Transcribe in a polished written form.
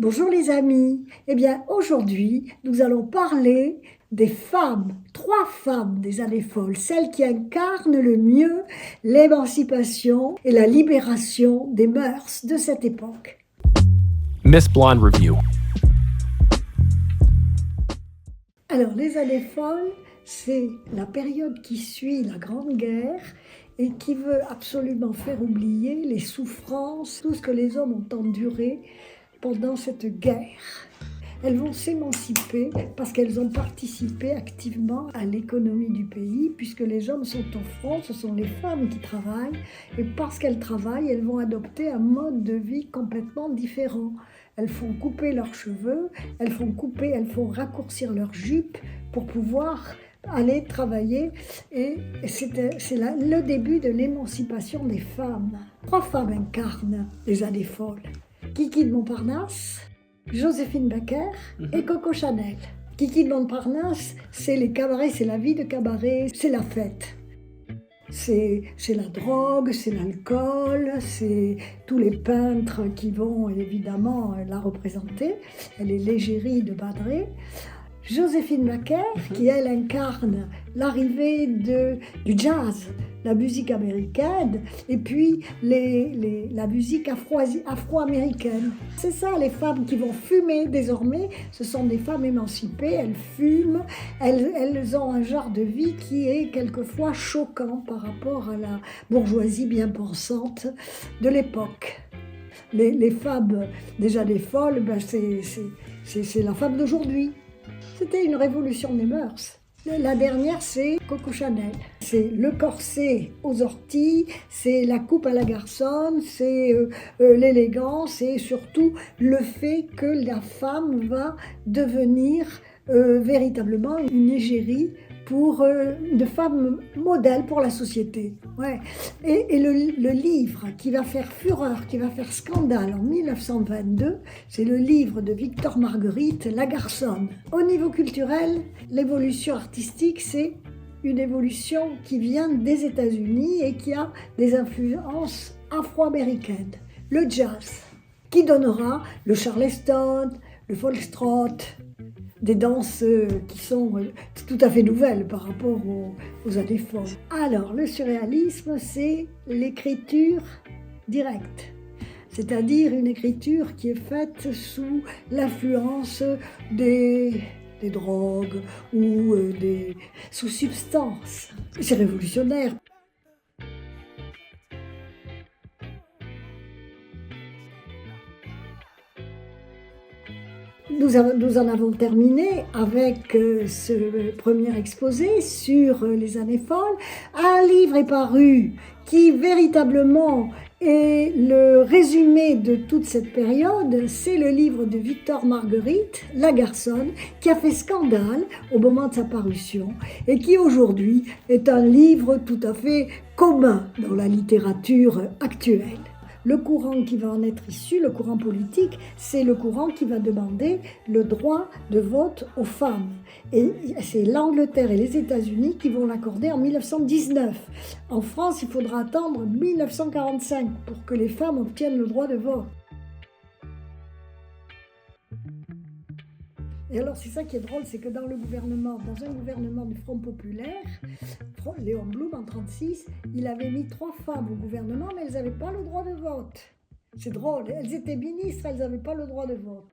Bonjour les amis, eh bien aujourd'hui nous allons parler des femmes, 3 femmes des années folles, celles qui incarnent le mieux l'émancipation et la libération des mœurs de cette époque. Miss Blonde Review. Alors les années folles, c'est la période qui suit la Grande Guerre et qui veut absolument faire oublier les souffrances, tout ce que les hommes ont enduré pendant cette guerre. Elles vont s'émanciper parce qu'elles ont participé activement à l'économie du pays, puisque les hommes sont au front, ce sont les femmes qui travaillent, et parce qu'elles travaillent, elles vont adopter un mode de vie complètement différent. Elles font couper leurs cheveux, elles font raccourcir leurs jupes pour pouvoir aller travailler, et c'est le début de l'émancipation des femmes. 3 femmes incarnent les années folles. Kiki de Montparnasse, Joséphine Baker et Coco Chanel. Kiki de Montparnasse, c'est les cabarets, c'est la vie de cabaret, c'est la fête. C'est la drogue, c'est l'alcool, c'est tous les peintres qui vont évidemment la représenter. Elle est l'égérie de Badré. Joséphine Baker, qui elle incarne l'arrivée du jazz, la musique américaine, et puis la musique afro-américaine. C'est ça, les femmes qui vont fumer désormais, ce sont des femmes émancipées, elles fument, elles ont un genre de vie qui est quelquefois choquant par rapport à la bourgeoisie bien pensante de l'époque. Les femmes déjà des folles, c'est la femme d'aujourd'hui. C'était une révolution des mœurs. La dernière, c'est Coco Chanel. C'est le corset aux orties, c'est la coupe à la garçonne, c'est l'élégance et surtout le fait que la femme va devenir véritablement une égérie pour une femme modèle pour la société. Ouais. Et le livre qui va faire fureur, qui va faire scandale en 1922, c'est le livre de Victor Marguerite, La Garçonne. Au niveau culturel, l'évolution artistique, c'est une évolution qui vient des États-Unis et qui a des influences afro-américaines. Le jazz, qui donnera le charleston, le foxtrot, des danses qui sont tout à fait nouvelles par rapport aux années folles. Alors, le surréalisme, c'est l'écriture directe, c'est-à-dire une écriture qui est faite sous l'influence des drogues ou sous substances. C'est révolutionnaire. Nous en avons terminé avec ce premier exposé sur les années folles. Un livre est paru qui véritablement est le résumé de toute cette période. C'est le livre de Victor Marguerite, La Garçonne, qui a fait scandale au moment de sa parution et qui aujourd'hui est un livre tout à fait commun dans la littérature actuelle. Le courant qui va en être issu, le courant politique, c'est le courant qui va demander le droit de vote aux femmes. Et c'est l'Angleterre et les États-Unis qui vont l'accorder en 1919. En France, il faudra attendre 1945 pour que les femmes obtiennent le droit de vote. Et alors, c'est ça qui est drôle, c'est que dans un gouvernement du Front populaire, Léon Blum en 1936, il avait mis 3 femmes au gouvernement, mais elles n'avaient pas le droit de vote. C'est drôle, elles étaient ministres, elles n'avaient pas le droit de vote.